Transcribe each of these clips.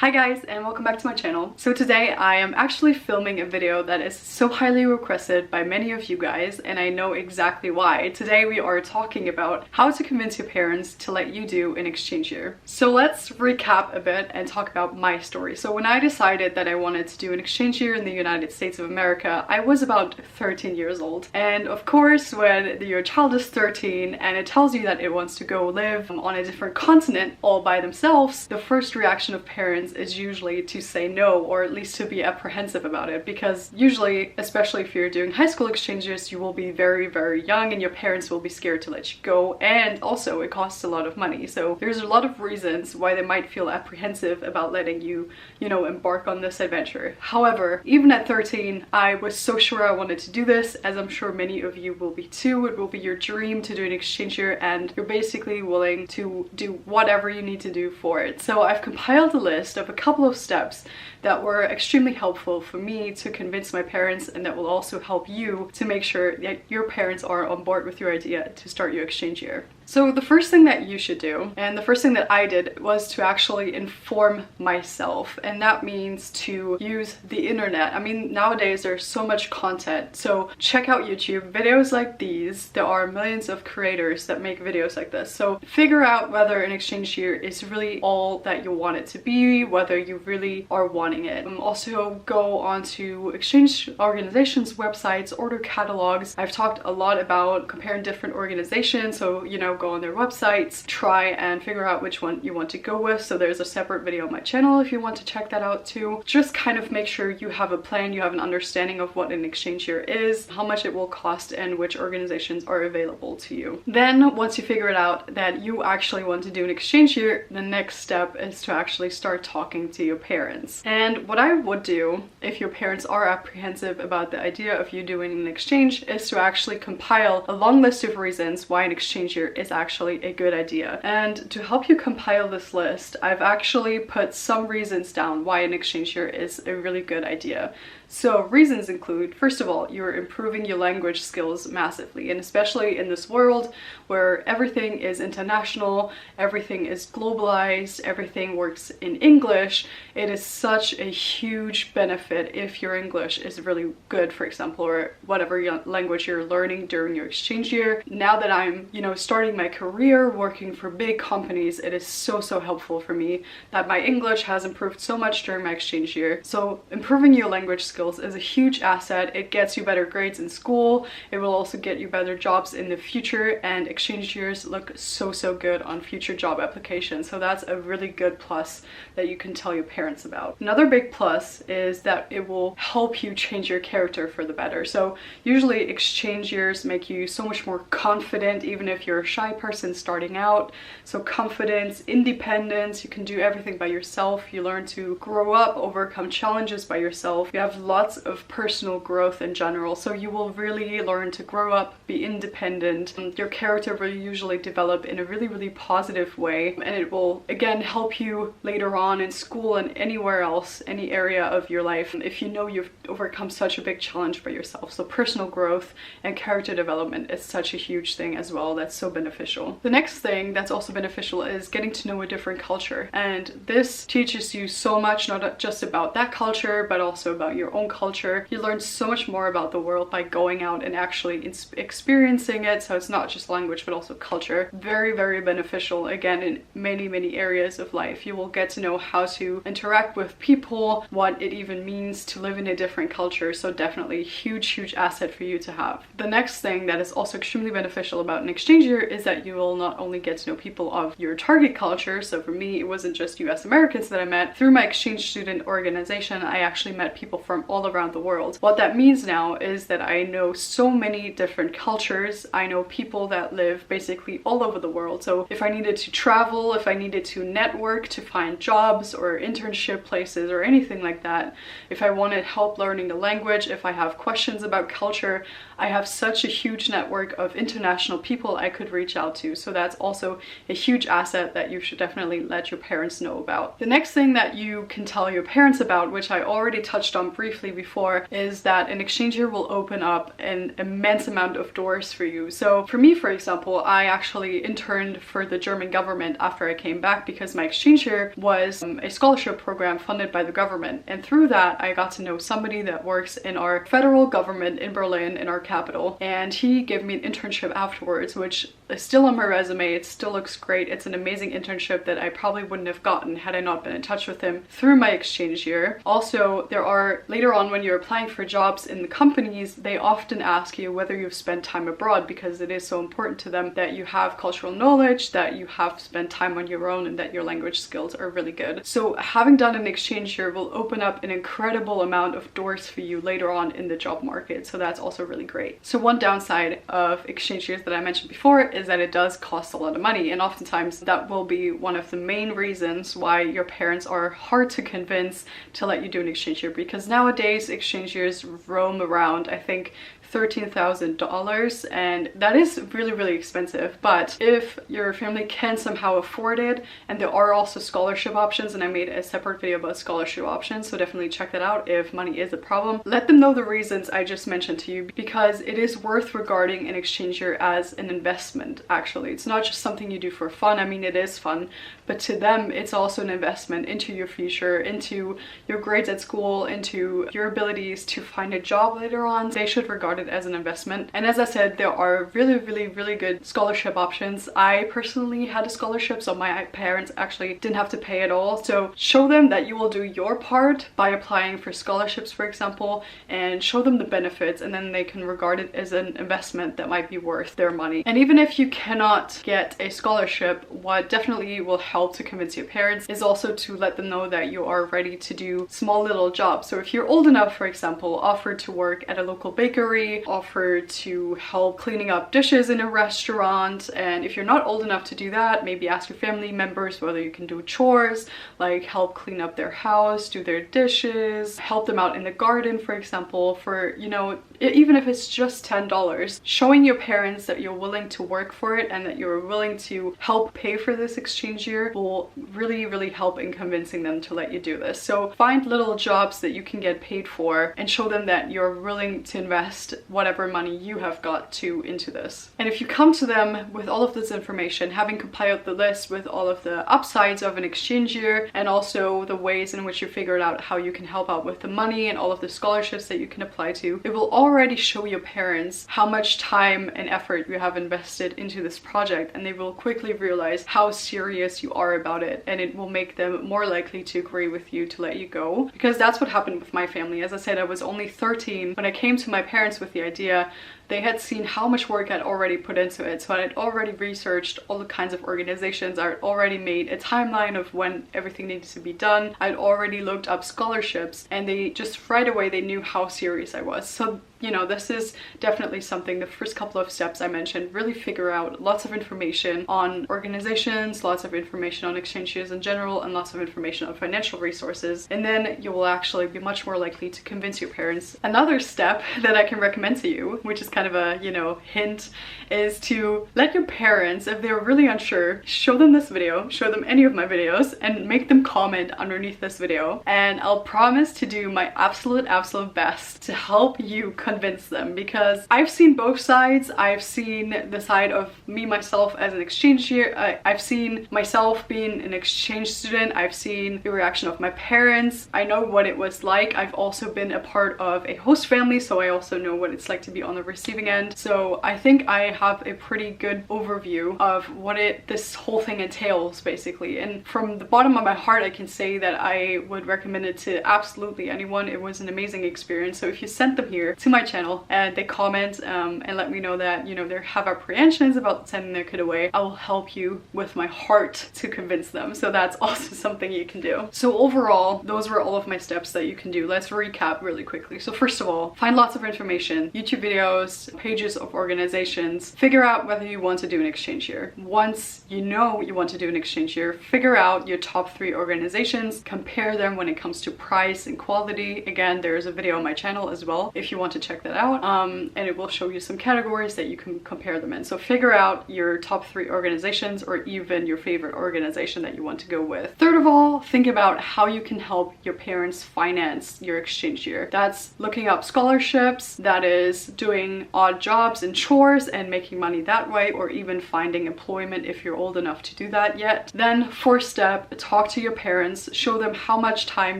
Hi guys, and welcome back to my channel. So today I am actually filming a video that is so highly requested by many of you guys, and I know exactly why. Today we are talking about how to convince your parents to let you do an exchange year. So let's recap a bit and talk about my story. So when I decided that I wanted to do an exchange year in the United States of America, I was about 13 years old. And of course, when your child is 13 and it tells you that it wants to go live on a different continent all by themselves, the first reaction of parents is usually to say no, or at least to be apprehensive about it, because usually, especially if you're doing high school exchanges, you will be very young and your parents will be scared to let you go, and also it costs a lot of money. So there's a lot of reasons why they might feel apprehensive about letting you, embark on this adventure. However, even at 13, I was so sure I wanted to do this, as I'm sure many of you will be too. It will be your dream to do an exchange year and you're basically willing to do whatever you need to do for it. So I've compiled a list of a couple of steps that were extremely helpful for me to convince my parents, and that will also help you to make sure that your parents are on board with your idea to start your exchange year. So the first thing that you should do, and the first thing that I did, was to actually inform myself, and that means to use the internet. I mean, nowadays there's so much content, so check out YouTube, videos like these. There are millions of creators that make videos like this, so figure out whether an exchange year is really all that you want it to be, whether you really are wanting it. Also go onto exchange organizations' websites, order catalogs. I've talked a lot about comparing different organizations, so go on their websites, try and figure out which one you want to go with. So there's a separate video on my channel if you want to check that out too. Just kind of make sure you have a plan, you have an understanding of what an exchange year is, how much it will cost, and which organizations are available to you. Then once you figure it out that you actually want to do an exchange year, the next step is to actually start talking to your parents. And what I would do if your parents are apprehensive about the idea of you doing an exchange is to actually compile a long list of reasons why an exchange year is actually a good idea. And to help you compile this list, I've actually put some reasons down why an exchange year is a really good idea. So reasons include, first of all, you're improving your language skills massively, and especially in this world where everything is international, everything is globalized, everything works in English, it is such a huge benefit if your English is really good, for example, or whatever language you're learning during your exchange year. Now that I'm, starting my career working for big companies, it is so helpful for me that my English has improved so much during my exchange year. So improving your language skills is a huge asset. It gets you better grades in school. It will also get you better jobs in the future, and exchange years look so good on future job applications. So that's a really good plus that you can tell your parents about. Another big plus is that it will help you change your character for the better. So usually exchange years make you so much more confident, even if you're a shy person starting out. So confidence, independence, you can do everything by yourself. You learn to grow up, overcome challenges by yourself. You have lots of personal growth in general, so you will really learn to grow up, be independent. Your character will usually develop in a really positive way, and it will again help you later on in school and anywhere else, any area of your life, if you know you've overcome such a big challenge by yourself. So personal growth and character development is such a huge thing as well. That's so beneficial. The next thing that's also beneficial is getting to know a different culture, and this teaches you so much, not just about that culture but also about your own culture. You learn so much more about the world by going out and actually experiencing it. So it's not just language but also culture. Very beneficial, again, in many areas of life. You will get to know how to interact with people, what it even means to live in a different culture. So definitely huge asset for you to have. The next thing that is also extremely beneficial about an exchange year is that you will not only get to know people of your target culture. So for me, it wasn't just US Americans that I met. Through my exchange student organization, I actually met people from all around the world. What that means now is that I know so many different cultures. I know people that live basically all over the world. So if I needed to travel, if I needed to network to find jobs or internship places or anything like that, if I wanted help learning the language, if I have questions about culture, I have such a huge network of international people I could reach reach out to. So that's also a huge asset that you should definitely let your parents know about. The next thing that you can tell your parents about, which I already touched on briefly before, is that an exchange year will open up an immense amount of doors for you. So for me, for example, I actually interned for the German government after I came back because my exchange year was a scholarship program funded by the government. And through that, I got to know somebody that works in our federal government in Berlin, in our capital. And he gave me an internship afterwards, which is still on my resume. It still looks great. It's an amazing internship that I probably wouldn't have gotten had I not been in touch with him through my exchange year. Also, there are, later on when you're applying for jobs in the companies, they often ask you whether you've spent time abroad, because it is so important to them that you have cultural knowledge, that you have spent time on your own, and that your language skills are really good. So having done an exchange year will open up an incredible amount of doors for you later on in the job market. So that's also really great. So one downside of exchange years that I mentioned before is that it does cost a lot of money, and oftentimes that will be one of the main reasons why your parents are hard to convince to let you do an exchange year, because nowadays exchange years roam around, I think, $13,000, and that is really expensive. But if your family can somehow afford it, and there are also scholarship options, and I made a separate video about scholarship options, so definitely check that out if money is a problem. Let them know the reasons I just mentioned to you, because it is worth regarding an exchange year as an investment. Actually, it's not just something you do for fun. I mean, it is fun, but to them it's also an investment into your future, into your grades at school, into your abilities to find a job later on. They should regard it as an investment. And as I said, there are really good scholarship options. I personally had a scholarship, so my parents actually didn't have to pay at all. So show them that you will do your part by applying for scholarships, for example, and show them the benefits, and then they can regard it as an investment that might be worth their money. And even if you cannot get a scholarship, what definitely will help to convince your parents is also to let them know that you are ready to do small little jobs. So if you're old enough, for example, offer to work at a local bakery, offer to help cleaning up dishes in a restaurant. And if you're not old enough to do that, maybe ask your family members whether you can do chores, like help clean up their house, do their dishes, help them out in the garden, for example, for, you know, even if it's just $10. Showing your parents that you're willing to work for it and that you're willing to help pay for this exchange year will really help in convincing them to let you do this. So find little jobs that you can get paid for and show them that you're willing to invest whatever money you have got to into this. And if you come to them with all of this information, having compiled the list with all of the upsides of an exchange year and also the ways in which you figured out how you can help out with the money and all of the scholarships that you can apply to, it will already show your parents how much time and effort you have invested into this project, and they will quickly realize how serious you are about it, and it will make them more likely to agree with you to let you go. Because that's what happened with my family. As I said, I was only 13 when I came to my parents with the idea. They had seen how much work I'd already put into it. So I had already researched all the kinds of organizations. I had already made a timeline of when everything needed to be done. I'd already looked up scholarships, and they just right away, they knew how serious I was. So, you know, this is definitely something, the first couple of steps I mentioned, really figure out lots of information on organizations, lots of information on exchange years in general, and lots of information on financial resources. And then you will actually be much more likely to convince your parents. Another step that I can recommend to you, which is kind of a, you know, hint, is to let your parents, if they're really unsure, show them this video, show them any of my videos, and make them comment underneath this video. And I'll promise to do my absolute best to help you convince them, because I've seen both sides. I've seen the side of me myself as an exchange year. I've seen myself being an exchange student. I've seen the reaction of my parents. I know what it was like. I've also been a part of a host family, so I also know what it's like to be on the receiving end. So I think I have a pretty good overview of what this whole thing entails, basically. And from the bottom of my heart, I can say that I would recommend it to absolutely anyone. It was an amazing experience. So if you sent them here to my channel and they comment and let me know that, you know, they have apprehensions about sending their kid away, I will help you with my heart to convince them. So that's also something you can do. So overall, those were all of my steps that you can do. Let's recap really quickly. So first of all, find lots of information, YouTube videos, first pages of organizations, figure out whether you want to do an exchange year. Once you know you want to do an exchange year, figure out your top 3 organizations, compare them when it comes to price and quality. Again, there is a video on my channel as well if you want to check that out, and it will show you some categories that you can compare them in. So figure out your top 3 organizations, or even your favorite organization that you want to go with. Third of all, think about how you can help your parents finance your exchange year. That's looking up scholarships, that is doing odd jobs and chores and making money that way, or even finding employment if you're old enough to do that yet. Then 4th step, talk to your parents, show them how much time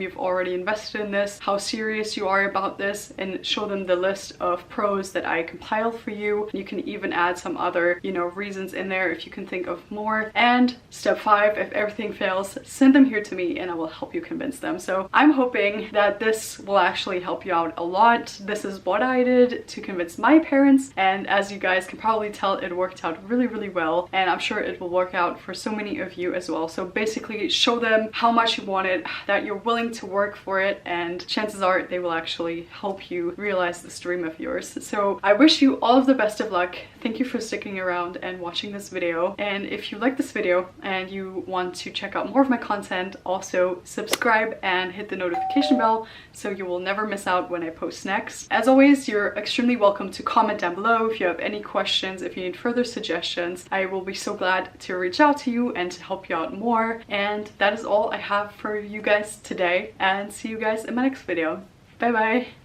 you've already invested in this, how serious you are about this, and show them the list of pros that I compiled for you. You can even add some other, reasons in there if you can think of more. And step 5, if everything fails, send them here to me and I will help you convince them. So I'm hoping that this will actually help you out a lot. This is what I did to convince my parents, and as you guys can probably tell, it worked out really, really well, and I'm sure it will work out for so many of you as well. So basically show them how much you want it, that you're willing to work for it, and chances are they will actually help you realize this dream of yours. So I wish you all of the best of luck. Thank you for sticking around and watching this video, and if you like this video and you want to check out more of my content, also subscribe and hit the notification bell so you will never miss out when I post next. As always, you're extremely welcome to comment down below if you have any questions, if you need further suggestions. I will be so glad to reach out to you and to help you out more. And that is all I have for you guys today, and see you guys in my next video. Bye bye!